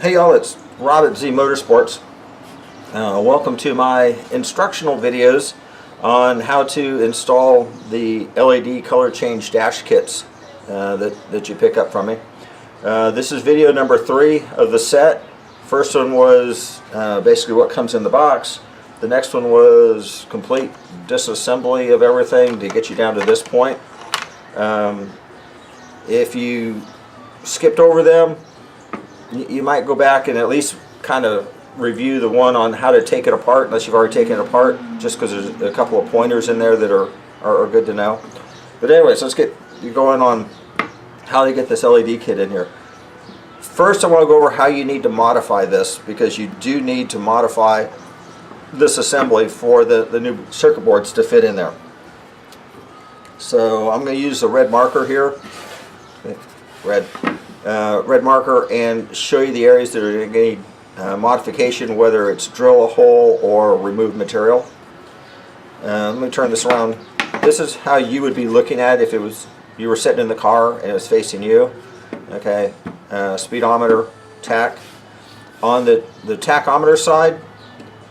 Hey y'all, it's Rob at Z Motorsports. Welcome to my instructional videos on how to install the LED color change dash kits that you pick up from me. This is video number 3 of the set. First one was basically what comes in the box. The next one was complete disassembly of everything to get you down to this point. If you skipped over them, you might go back and at least kind of review the one on how to take it apart, unless you've already taken it apart, just because there's a couple of pointers in there that are good to know. But anyways, let's get going on how to get this LED kit in here. First, I want to go over how you need to modify this, because you do need to modify this assembly for the new circuit boards to fit in there. So I'm going to use a red marker here, red marker, and show you the areas that are going to need modification, whether it's drill a hole or remove material. Let me turn this around. This is how you would be looking at it if you were sitting in the car and it was facing you. Okay, speedometer, tach. On the tachometer side,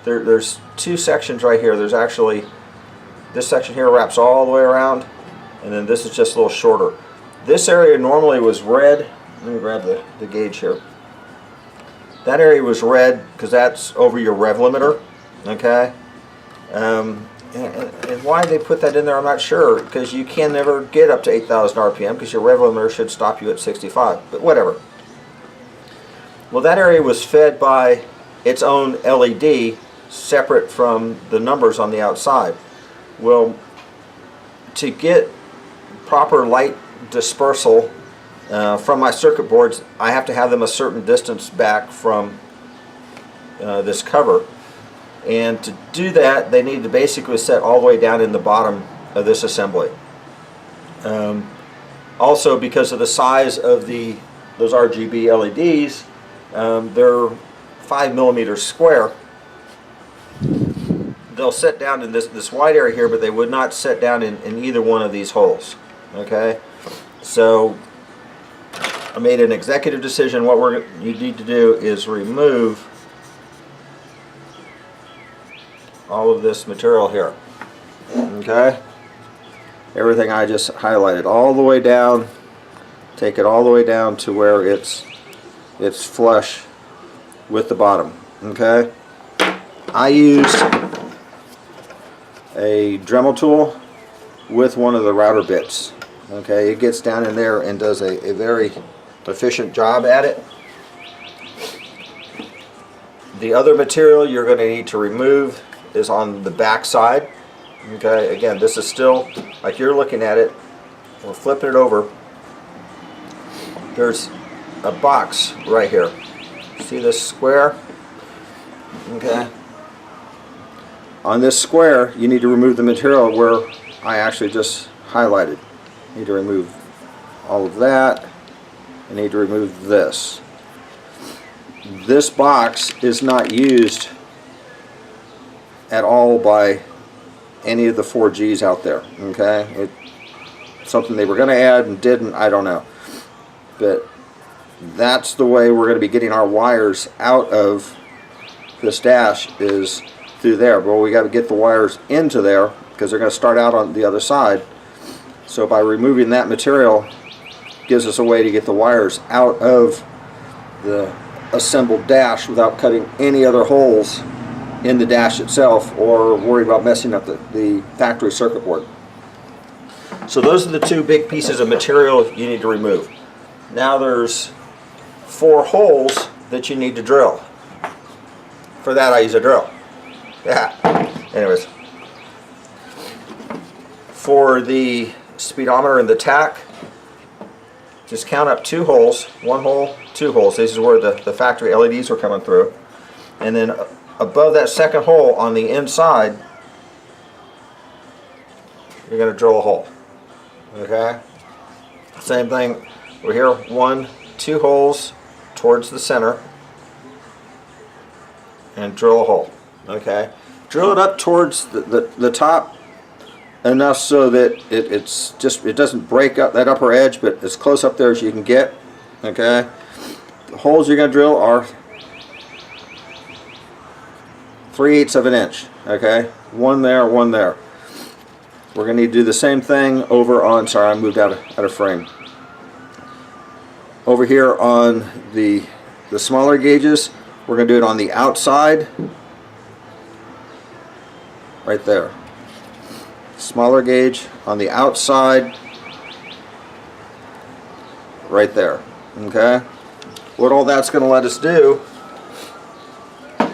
there's two sections right here. There's actually this section here wraps all the way around, and then this is just a little shorter. This area normally was red. Let me grab the gauge here. That area was red because that's over your rev limiter. Okay, and why they put that in there, I'm not sure, because you can never get up to 8,000 RPM because your rev limiter should stop you at 65. But whatever. Well, that area was fed by its own LED, separate from the numbers on the outside. Well, to get proper light dispersal from my circuit boards, I have to have them a certain distance back from this cover, and to do that they need to basically set all the way down in the bottom of this assembly. Also, because of the size of those RGB LEDs, they're 5mm square. They'll set down in this wide area here, but they would not set down in either one of these holes. Okay, so I made an executive decision. What you need to do is remove all of this material here. Okay, everything I just highlighted all the way down. Take it all the way down to where it's flush with the bottom. Okay, I used a Dremel tool with one of the router bits. Okay, it gets down in there and does a very efficient job at it. The other material you're going to need to remove is on the back side. Okay, again, this is still like you're looking at it. We're flipping it over. There's a box right here. See this square? Okay. On this square, you need to remove the material where I actually just highlighted. You need to remove all of that. You need to remove this. This box is not used at all by any of the 4Gs out there. Okay, it's something they were going to add and didn't, I don't know. But that's the way we're going to be getting our wires out of this dash, is through there. But we got to get the wires into there because they're going to start out on the other side. So by removing that material, gives us a way to get the wires out of the assembled dash without cutting any other holes in the dash itself or worry about messing up the factory circuit board. So those are the two big pieces of material you need to remove. Now there's 4 holes that you need to drill. For that I use a drill. Yeah. Anyways, for the speedometer and the tach, just count up 2 holes, 1 hole, 2 holes. This is where the factory LEDs are coming through. And then above that second hole on the inside, you're going to drill a hole. Okay? Same thing over here, 1, 2 holes towards the center, and drill a hole. Okay? Drill it up towards the top enough so that it doesn't break up that upper edge, but as close up there as you can get. Okay, The holes you're going to drill are 3/8 of an inch. Okay, one there, one there. We're going to need to do the same thing over on, sorry, I moved out of frame. Over here on the smaller gauges, we're going to do it on the outside, right there. Smaller gauge on the outside, right there. Okay? What all that's going to let us do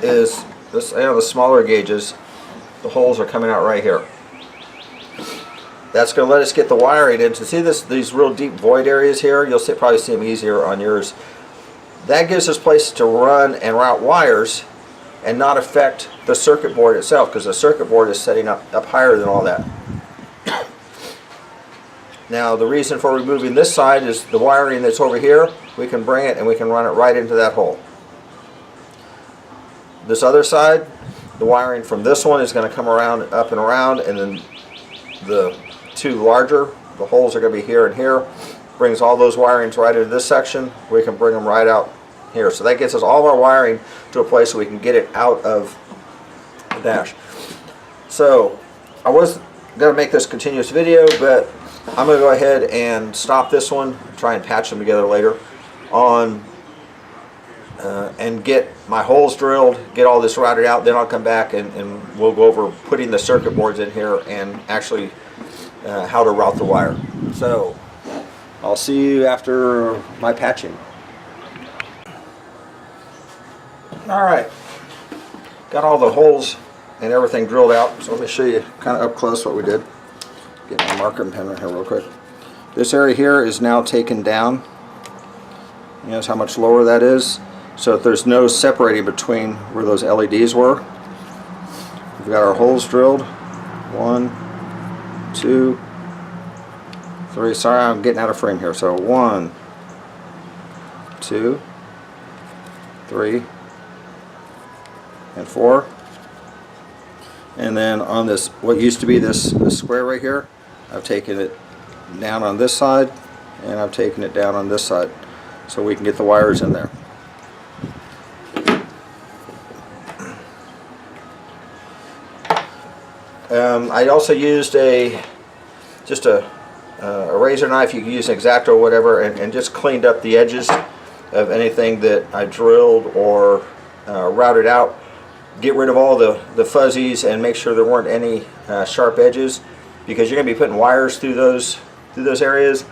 is, this, the smaller gauges, the holes are coming out right here. That's going to let us get the wiring in. To see these real deep void areas here, you'll probably see them easier on yours. That gives us places to run and route wires and not affect the circuit board itself, because the circuit board is setting up higher than all that. Now the reason for removing this side is the wiring that's over here, we can bring it and we can run it right into that hole. This other side, the wiring from this one is going to come around, up and around, and then the two larger, the holes are going to be here and here, brings all those wirings right into this section. We can bring them right out here. So that gets us all of our wiring to a place so we can get it out of the dash. So I was going to make this continuous video, but I'm going to go ahead and stop this one, try and patch them together later on, and get my holes drilled, get all this routed out. Then I'll come back and we'll go over putting the circuit boards in here and actually how to route the wire. So I'll see you after my patching. Alright, got all the holes and everything drilled out, so let me show you kind of up close what we did. Get my marker pen right here real quick. This area here is now taken down. You notice how much lower that is? So if there's no separating between where those LEDs were. We've got our holes drilled. 1, 2, 3. Sorry, I'm getting out of frame here. So 1, 2, 3, and 4. And then on this, what used to be this square right here, I've taken it down on this side, and I've taken it down on this side, so we can get the wires in there. I also used just a razor knife. You can use an X-Acto or whatever, and just cleaned up the edges of anything that I drilled or routed out. Get rid of all the fuzzies and make sure there weren't any sharp edges, because you're going to be putting wires through those areas.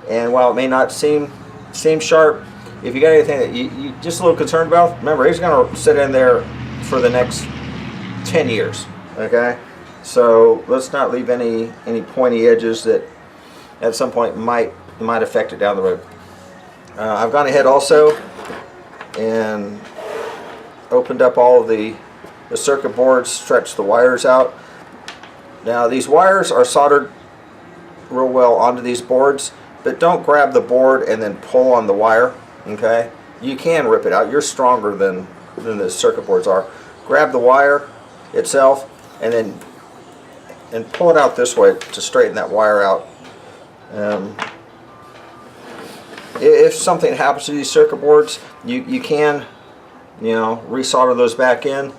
And while it may not seem sharp, if you got anything that you just a little concerned about, remember, it's going to sit in there for the next 10 years. Okay, so let's not leave any pointy edges that at some point might affect it down the road. I've gone ahead also and opened up all of the circuit boards, stretched the wires out. Now these wires are soldered real well onto these boards, but don't grab the board and then pull on the wire. Okay, you can rip it out. You're stronger than the circuit boards are. Grab the wire itself and pull it out this way to straighten that wire out. If something happens to these circuit boards, you can, resolder those back in.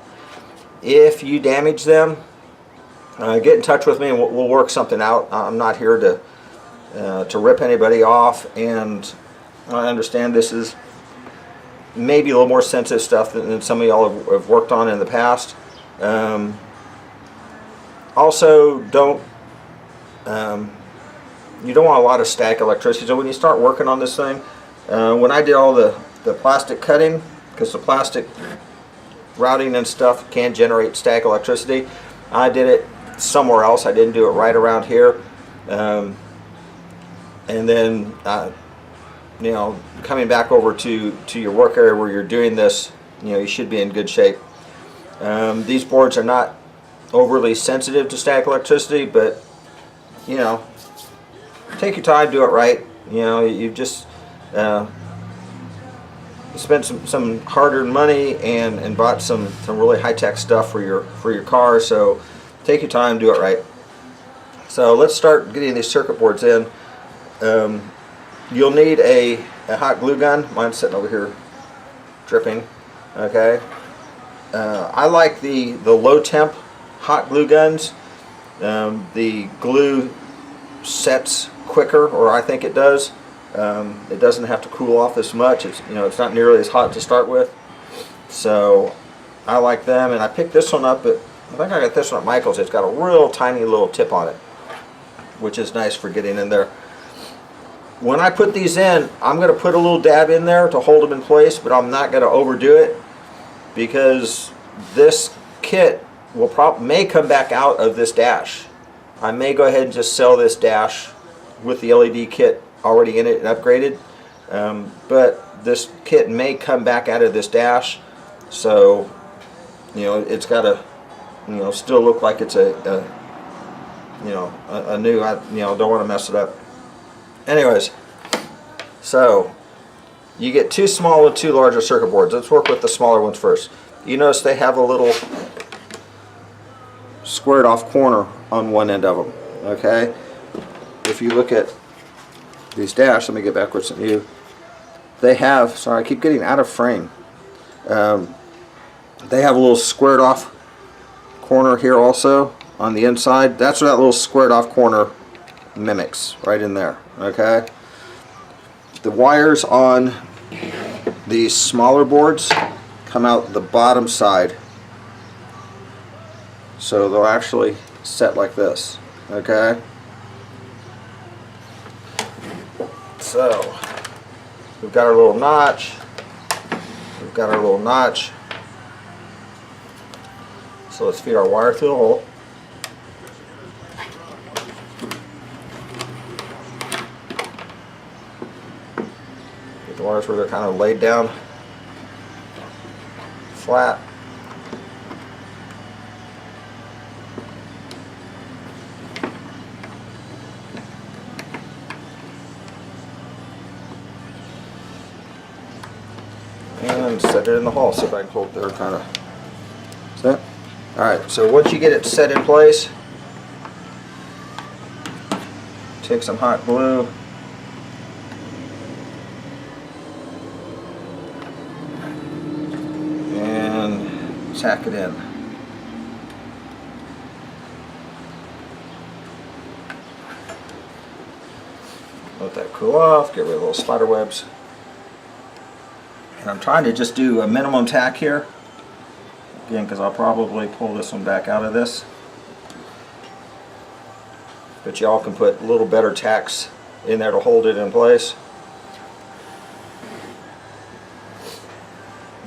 If you damage them, get in touch with me and we'll work something out. I'm not here to rip anybody off, and I understand this is maybe a little more sensitive stuff than some of y'all have worked on in the past. Also, you don't want a lot of static electricity. So when you start working on this thing, when I did all the plastic cutting, because the plastic routing and stuff can generate static electricity, I did it somewhere else. I didn't do it right around here. And then coming back over to your work area where you're doing this, you should be in good shape. These boards are not overly sensitive to static electricity, but take your time, do it right. You've just spent some hard-earned money and bought some really high-tech stuff for your car, so take your time, do it right. So let's start getting these circuit boards in. You'll need a a hot glue gun. Mine's sitting over here dripping. Okay. I like the low temp hot glue guns. The glue sets quicker, or I think it does. It doesn't have to cool off as much. It's, you know, it's not nearly as hot to start with. So I like them, and I picked this one up at, I think I got this one at Michael's. It's got a real tiny little tip on it, which is nice for getting in there. When I put these in, I'm going to put a little dab in there to hold them in place, but I'm not going to overdo it, because this kit may come back out of this dash. I may go ahead and just sell this dash with the LED kit already in it and upgraded, but this kit may come back out of this dash, so you know, it's got to, you know, still look like it's a new. I don't want to mess it up. Anyways, so you get 2 small and 2 larger circuit boards. Let's work with the smaller ones first. You notice they have a little squared off corner on one end of them. Okay, if you look at these dash, let me get backwards at you. They have, sorry, I keep getting out of frame. They have a little squared off corner here also on the inside. That's what that little squared off corner mimics, right in there. Okay, the wires on these smaller boards come out the bottom side, so they'll actually set like this. Okay, so we've got our little notch. We've got our little notch. So let's feed our wire through the hole. Get the wires where they're kind of laid down flat. And set it in the hole. See if I can hold there kind of. Set. Alright, so once you get it set in place, take some hot glue, and tack it in. Let that cool off, get rid of little spider webs. And I'm trying to just do a minimum tack here. Again, because I'll probably pull this one back out of this. But y'all can put a little better tacks in there to hold it in place.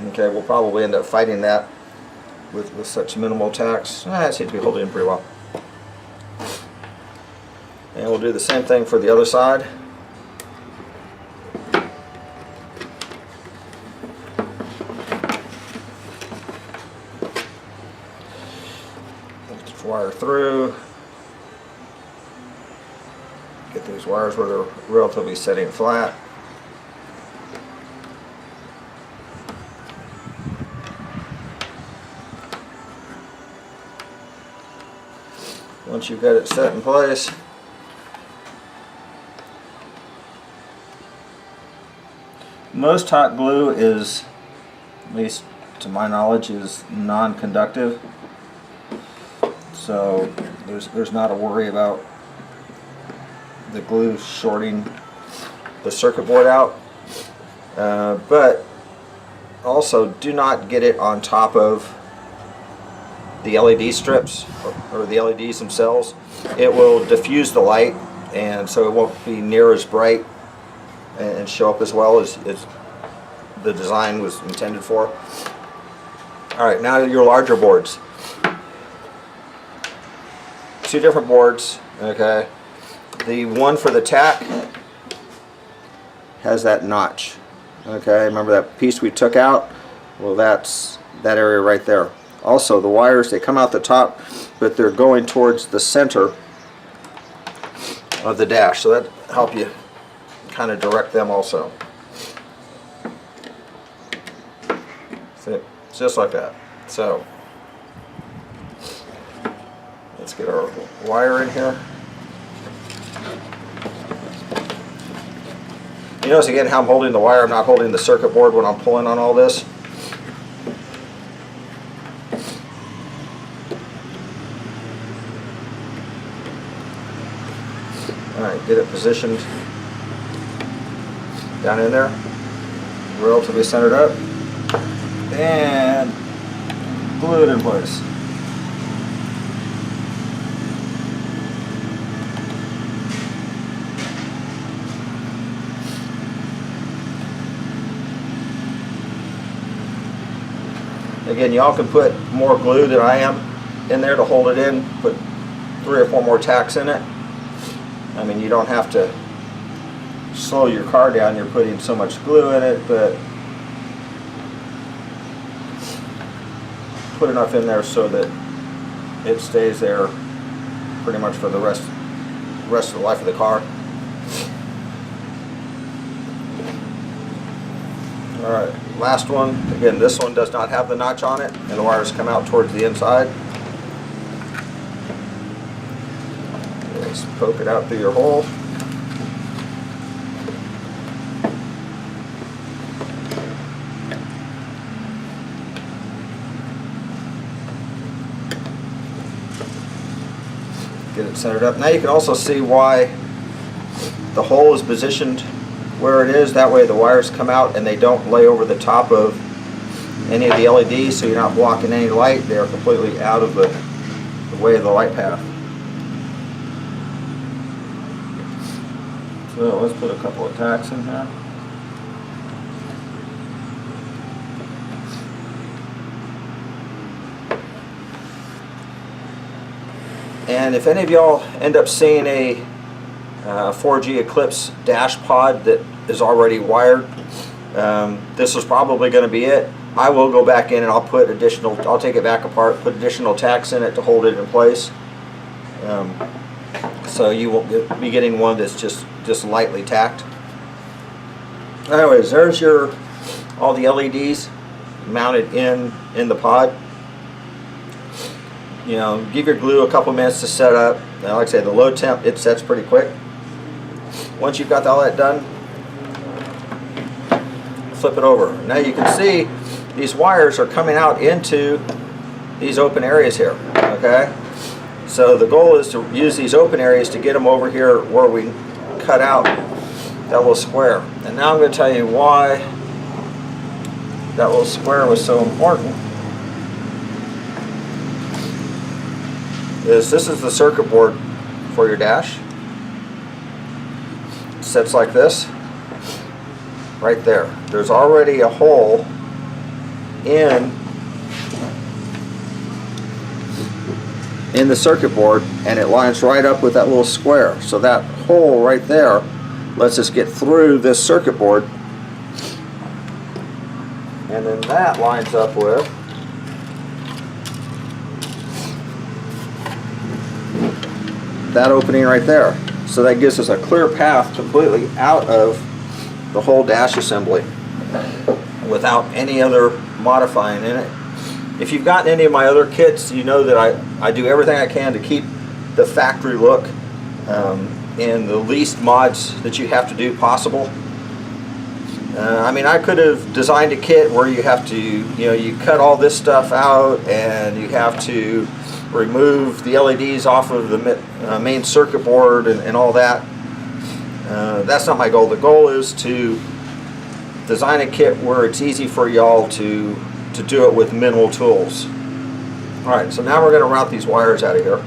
Okay, we'll probably end up fighting that with such minimal tacks. It seems to be holding in pretty well. And we'll do the same thing for the other side. Wire through, get these wires where they're relatively setting flat. Once you've got it set in place, most hot glue is, at least to my knowledge, is non-conductive. So there's not a worry about the glue shorting the circuit board out. But also do not get it on top of the LED strips or the LEDs themselves. It will diffuse the light, and so it won't be near as bright and show up as well as the design was intended for. Alright, now your larger boards. 2 different boards, okay. The one for the tack has that notch, okay. Remember that piece we took out? Well, that's that area right there. Also, the wires, they come out the top, but they're going towards the center of the dash, so that help you kind of direct them also. See, just like that. So let's get our wire in here. You notice again how I'm holding the wire. I'm not holding the circuit board when I'm pulling on all this. Alright, get it positioned down in there, relatively centered up, and glue it in place. Again, y'all can put more glue than I am in there to hold it in, put 3 or 4 more tacks in it. I mean, you don't have to slow your car down, you're putting so much glue in it, but put enough in there so that it stays there pretty much for the rest of the life of the car. Alright, last one. Again, this one does not have the notch on it, and the wires come out towards the inside. Just poke it out through your hole. Get it centered up. Now you can also see why the hole is positioned where it is. That way the wires come out and they don't lay over the top of any of the LEDs, so you're not blocking any light. They are completely out of the way of the light path. So let's put a couple of tacks in here. And if any of y'all end up seeing a 4G Eclipse dash pod that is already wired, this is probably going to be it. I will go back in and I'll take it back apart, put additional tacks in it to hold it in place. So you won't be getting one that's just lightly tacked. Anyways, there's all the LEDs mounted in the pod. You know, give your glue a couple minutes to set up. Now, like I say, the low temp, it sets pretty quick. Once you've got all that done, flip it over. Now you can see these wires are coming out into these open areas here, okay? So the goal is to use these open areas to get them over here where we cut out that little square. And now I'm going to tell you why that little square was so important. This is the circuit board for your dash. It sits like this, right there. There's already a hole in the circuit board, and it lines right up with that little square. So that hole right there lets us get through this circuit board, and then that lines up with that opening right there. So that gives us a clear path completely out of the whole dash assembly without any other modifying in it. If you've gotten any of my other kits, you know that I do everything I can to keep the factory look and the least mods that you have to do possible. I mean, I could have designed a kit where you have to, you cut all this stuff out and you have to remove the LEDs off of the main circuit board and all that. That's not my goal. The goal is to design a kit where it's easy for y'all to do it with minimal tools. Alright, so now we're going to route these wires out of here.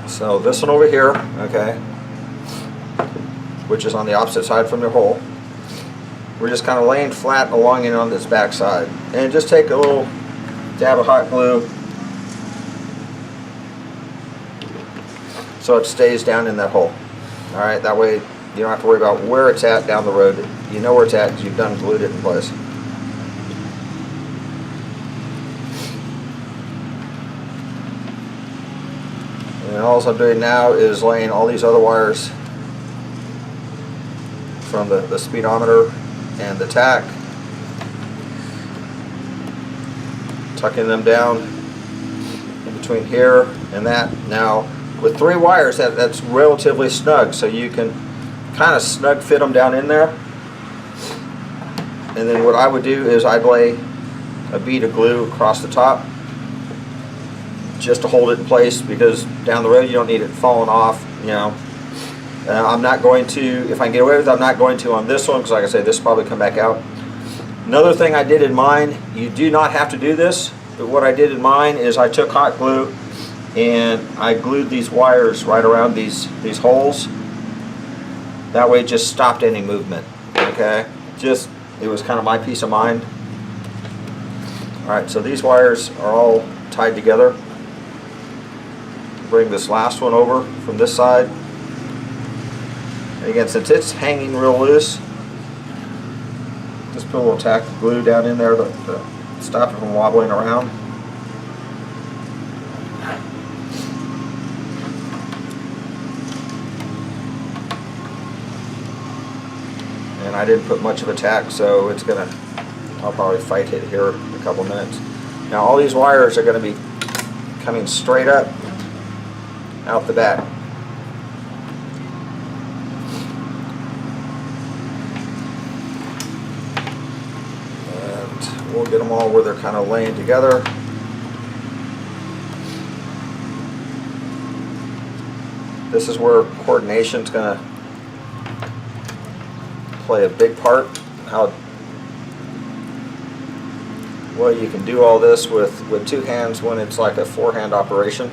So this one over here, okay, which is on the opposite side from your hole, we're just kind of laying flat along it on this back side. And just take a little dab of hot glue so it stays down in that hole. Alright, that way you don't have to worry about where it's at down the road. You know where it's at because you've done glued it in place. And all I'm doing now is laying all these other wires from the speedometer and the tack tucking them down in between here and that. Now with 3 wires, that's relatively snug, so you can kind of snug fit them down in there. And then what I would do is I'd lay a bead of glue across the top just to hold it in place, because down the road you don't need it falling off, you know. I'm not going to, if I can get away with it, I'm not going to on this one, because like I said, this will probably come back out. Another thing I did in mine, you do not have to do this, but what I did in mine is I took hot glue and I glued these wires right around these holes. That way it just stopped any movement, okay? Just, it was kind of my peace of mind. Alright, so these wires are all tied together. Bring this last one over from this side. And again, since it's hanging real loose, just put a little tack of glue down in there to stop it from wobbling around. And I didn't put much of a tack, so it's gonna, I'll probably fight it here in a couple minutes. Now all these wires are going to be coming straight up out the back. And we'll get them all where they're kind of laying together. This is where coordination is going to play a big part. How well you can do all this with 2 hands when it's like a 4-hand operation.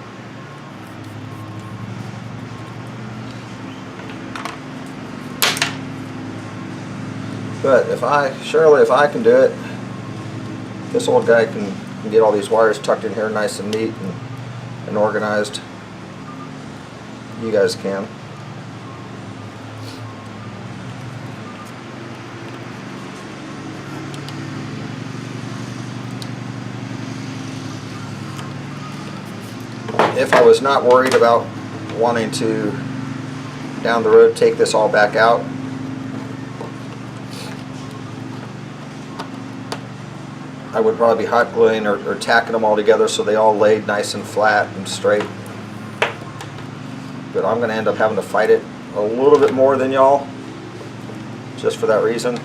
But if I can do it, this old guy can get all these wires tucked in here nice and neat and organized. You guys can. If I was not worried about wanting to, down the road, take this all back out, I would probably be hot gluing or tacking them all together so they all laid nice and flat and straight. But I'm going to end up having to fight it a little bit more than y'all, just for that reason.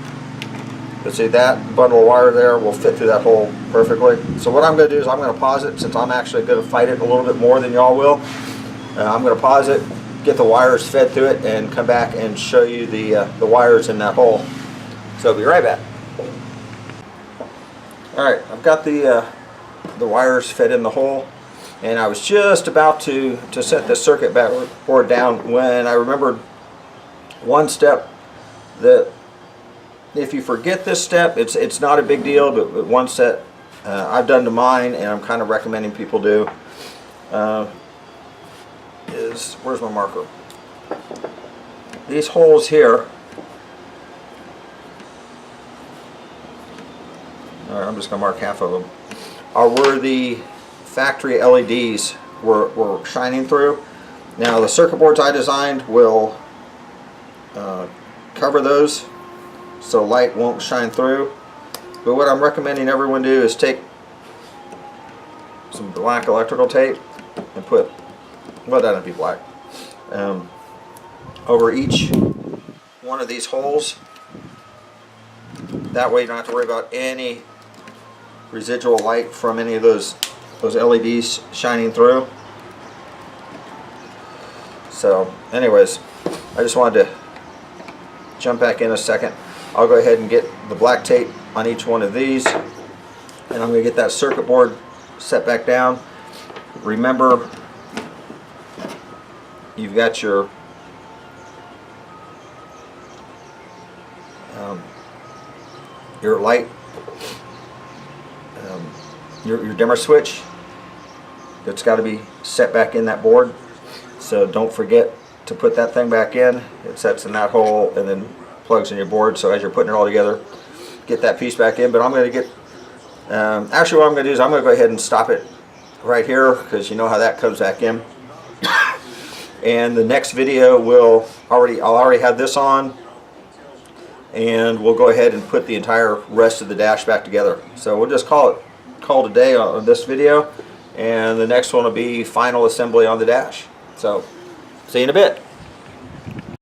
But see, that bundle of wire there will fit through that hole perfectly. So what I'm going to do is I'm going to pause it, since I'm actually going to fight it a little bit more than y'all will. I'm going to pause it, get the wires fed through it, and come back and show you the wires in that hole. So I'll be right back. Alright, I've got the wires fed in the hole, and I was just about to set the circuit board down when I remembered one step that, if you forget this step, it's not a big deal, but one set I've done to mine, and I'm kind of recommending people do, is, where's my marker? These holes here, alright, I'm just going to mark half of them, are where the factory LEDs were shining through. Now the circuit boards I designed will cover those so light won't shine through. But what I'm recommending everyone do is take some black electrical tape and put, well, it doesn't have to be black, over each one of these holes. That way you don't have to worry about any residual light from any of those LEDs shining through. So anyways, I just wanted to jump back in a second. I'll go ahead and get the black tape on each one of these, and I'm going to get that circuit board set back down. Remember, you've got your light, your dimmer switch. It's got to be set back in that board, so don't forget to put that thing back in. It sets in that hole and then plugs in your board, so as you're putting it all together, get that piece back in. But I'm going to get, actually what I'm going to do is I'm going to go ahead and stop it right here, because you know how that comes back in. And the next video I'll already have this on, and we'll go ahead and put the entire rest of the dash back together. So we'll just call it call it a day on this video, and the next one will be final assembly on the dash. So, see you in a bit.